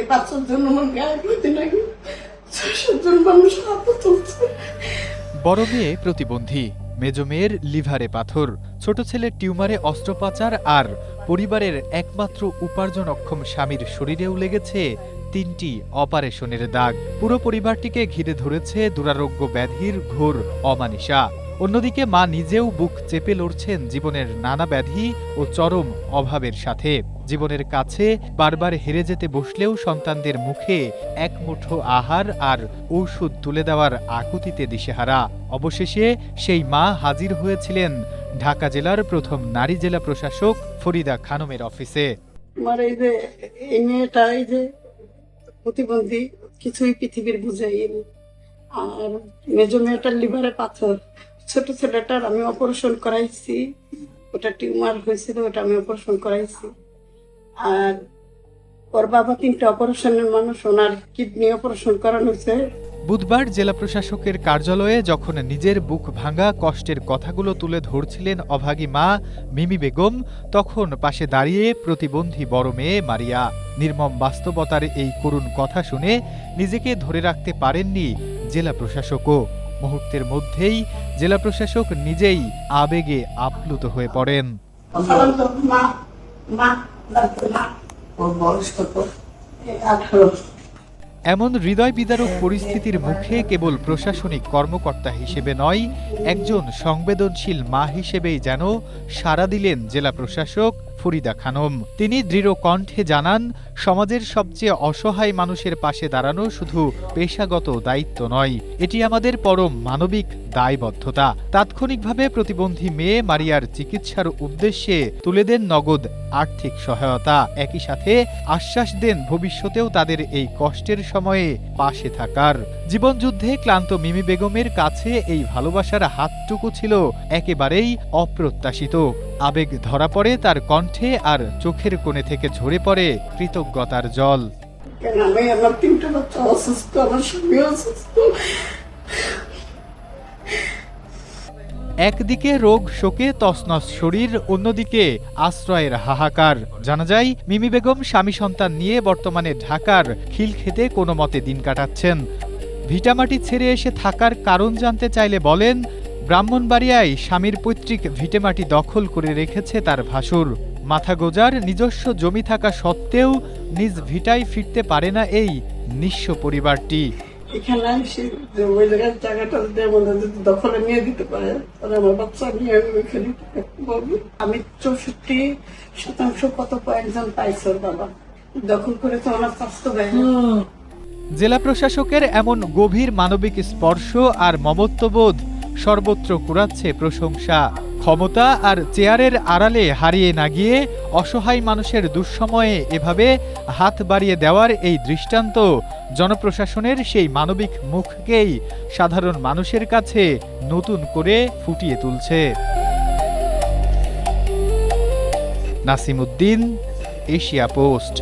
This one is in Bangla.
বাচ্চার জন্য আমার গায়ে প্রতিদিন আগে ৬-৭ জন মানুষ হাত তুলছে। বড় মেয়ে প্রতিবন্ধী, মেজ মেয়ের লিভারে পাথর, ছোট ছেলের টিউমারে অস্ত্রোপচার আর পরিবারের একমাত্র উপার্জনক্ষম স্বামীর শরীরেও লেগেছে ৩টি অপারেশনের দাগ। পুরো পরিবারটিকে ঘিরে ধরেছে দুরারোগ্য ব্যাধির ঘোর অমানিসা। অন্যদিকে মা নিজেও বুক চেপে লড়ছেন জীবনের নানা ব্যাধি ও চরম অভাবের সাথে। জীবনের কাছে বারবার হেরে যেতে বসলেও সন্তানদের মুখে এক মুঠো আহার আর ঔষধ তুলে দেওয়ার আকুতিতে দিশেহারা। অবশেষে সেই মা হাজির হয়েছিলেন ঢাকা জেলার প্রথম নারী জেলা প্রশাসক ফরিদা খানমের অফিসে। আমার এই মেয়েটা প্রতিবন্ধী, কিছুই পৃথিবীর বুঝাইনি। আর মেজো মেয়েটার লিভারে পাথর, ছোট ছেলেটার আমি অপারেশন করাইছি, ওটা টিউমার হয়েছিল, ওটা আমি অপারেশন করাইছি। আর ওর বাবা 3টা অপারেশনের মানুষ, ওনার কিডনি অপারেশন করানো হয়েছে। বুধবার জেলা প্রশাসকের কার্যালয়ে যখন নিজের বুক ভাঙা কষ্টের কথাগুলো তুলে ধরছিলেন অভাগী মা মিমি বেগম, তখন পাশে দাঁড়িয়ে প্রতিবন্ধী বড় মেয়ে মারিয়া। নির্মম বাস্তবতার এই করুণ কথা শুনে নিজেকে ধরে রাখতে পারেননি জেলা প্রশাসকও। মুহূর্তের মধ্যেই জেলা প্রশাসক নিজেই আবেগে আপ্লুত হয়ে পড়েন। এমন হৃদয় বিদারক পরিস্থিতির মুখে কেবল প্রশাসনিক কর্মকর্তা হিসেবে নয়, একজন সংবেদনশীল মা হিসেবেই যেন সাড়া দিলেন জেলা প্রশাসক ফরিদা খানম। তিনি দৃঢ় কণ্ঠে জানান, সমাজের সবচেয়ে অসহায় মানুষের পাশে দাঁড়ানো শুধু পেশাগত দায়িত্ব নয়, এটি আমাদের পরম মানবিক দায়বদ্ধতা। তাৎক্ষণিকভাবে প্রতিবন্ধী মেয়ে মারিয়ার চিকিৎসার উদ্দেশ্যে তুলে দেন নগদ আর্থিক সহায়তা। একই সাথে আশ্বাস দেন ভবিষ্যতেও তাদের এই কষ্টের সময়ে পাশে থাকার। জীবনযুদ্ধে ক্লান্ত মিমি বেগমের কাছে এই ভালোবাসার হাতটুকু ছিল একেবারেই অপ্রত্যাশিত। আবেগ ধরা পড়ে তার কণ্ঠে, আর চোখের কোণে থেকে ঝরে পড়ে কৃতজ্ঞতার জল। আমি আমার 3টা বাচ্চা অসুস্থ, আমার স্বামী অসুস্থ। একদিকে রোগ শোকে তছনছ শরীর, অন্যদিকে আশ্রয়ের হাহাকার। জানা যায়, মিমি বেগম স্বামী সন্তান নিয়ে বর্তমানে ঢাকার খিলক্ষেতে কোনো মতে দিন কাটাচ্ছেন। ভিটামাটি ছেড়ে এসে থাকার কারণ জানতে চাইলে বলেন, ব্রাহ্মণবাড়িয়ায় স্বামীর পৈতৃক ভিটেমাটি দখল করে রেখেছে তার ভাসুর। মাথা গোজার নিজস্ব জমি থাকা সত্ত্বেও নিজ ভিটায় ফিরতে পারে না এই নিঃস্ব পরিবারটি। এখানে এসে ওই জায়গাটা যদি দখলে নিয়ে দিতে পারে, তাহলে আমার বাচ্চা নিয়ে আমি ওইখানে বলবো। আমি 64% কত কয়েকজন পাইছে ওর বাবা, দখল করে তো আমার স্বাস্থ্য ব্যয়। জেলা প্রশাসকের এমন গভীর মানবিক স্পর্শ আর মমত্ববোধ সর্বত্র কুড়াচ্ছে প্রশংসা। ক্ষমতা আর চেয়ারের আড়ালে হারিয়ে না গিয়ে অসহায় মানুষের দুঃসময়ে এভাবে হাত বাড়িয়ে দেওয়ার এই দৃষ্টান্ত জনপ্রশাসনের সেই মানবিক মুখকেই সাধারণ মানুষের কাছে নতুন করে ফুটিয়ে তুলছে। Nasimuddin, Asia post.